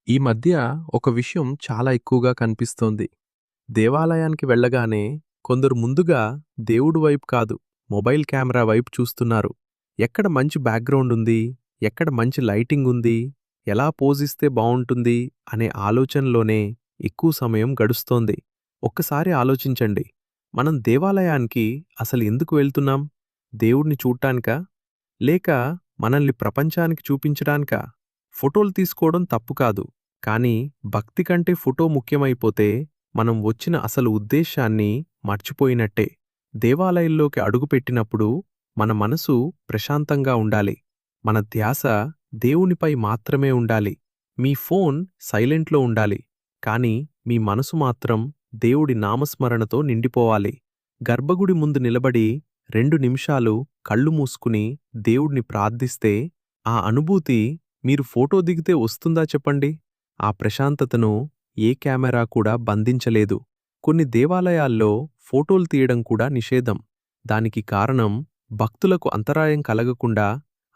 ఈ మధ్య ఒక విషయం చాలా ఎక్కువగా కనిపిస్తోంది. దేవాలయానికి వెళ్ళగానే కొందరు ముందుగా దేవుడు వైపు కాదు, మొబైల్ కెమెరా వైపు చూస్తున్నారు. ఎక్కడ మంచి బ్యాక్‌గ్రౌండ్ ఉంది? ఎక్కడ మంచి లైటింగ్ ఉంది? ఎలా పోజిస్తే బావుంటుంది? అనే ఆలోచనలోనే ఎక్కువ సమయం గడుస్తోంది. ఒక్కసారి ఆలోచించండి. మనం దేవాలయానికి అసలు ఎందుకు వెళ్తున్నాం? దేవుడిని చూడ్డానికా? లేక మనల్ని ప్రపంచానికి చూపించడానికా? ఫోటోలు తీసుకోవడం తప్పు కాదు. కానీ భక్తి కంటే ఫోటో ముఖ్యమైపోతే మనం వచ్చిన అసలు ఉద్దేశాన్ని మర్చిపోయినట్టే. దేవాలయంలోకి అడుగుపెట్టినప్పుడు మన మనసు ప్రశాంతంగా ఉండాలి. మన ధ్యాస దేవునిపై మాత్రమే ఉండాలి. మీ ఫోన్ సైలెంట్లో ఉండాలి. కానీ మీ మనసు మాత్రం దేవుడి నామస్మరణతో నిండిపోవాలి. గర్భగుడి ముందు నిలబడి 2 నిమిషాలు కళ్ళు మూసుకుని దేవుడిని ప్రార్థిస్తే ఆ అనుభూతి మీరు ఫోటో దిగితే వస్తుందా చెప్పండి? ఆ ప్రశాంతతను ఏ కెమెరా కూడా బంధించలేదు. కొన్ని దేవాలయాల్లో ఫోటోలు తీయడం కూడా నిషేధం. దానికి కారణం భక్తులకు అంతరాయం కలగకుండా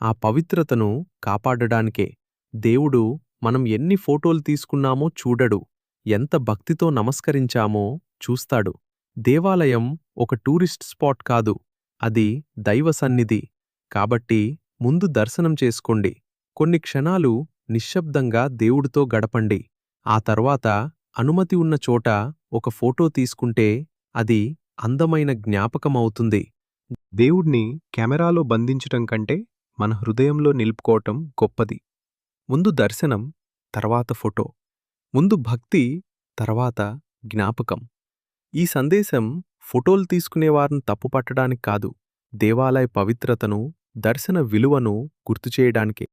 ఆ పవిత్రతను కాపాడడానికే. దేవుడు మనం ఎన్ని ఫోటోలు తీసుకున్నామో చూడడు. ఎంత భక్తితో నమస్కరించామో చూస్తాడు. దేవాలయం ఒక టూరిస్ట్ స్పాట్ కాదు. అది దైవ సన్నిధి. కాబట్టి ముందు దర్శనం చేసుకోండి. కొన్ని క్షణాలు నిశ్శబ్దంగా దేవుడితో గడపండి. ఆ తర్వాత అనుమతి ఉన్న చోట ఒక ఫోటో తీసుకుంటే అది అందమైన జ్ఞాపకమవుతుంది. దేవుణ్ణి కెమెరాలో బంధించటం కంటే మన హృదయంలో నిలుపుకోవటం గొప్పది. ముందు దర్శనం, తర్వాత ఫోటో. ముందు భక్తి, తర్వాత జ్ఞాపకం. ఈ సందేశం ఫోటోలు తీసుకునేవారిని తప్పుపట్టడానికి కాదు, దేవాలయ పవిత్రతను, దర్శన విలువను గుర్తుచేయడానికే.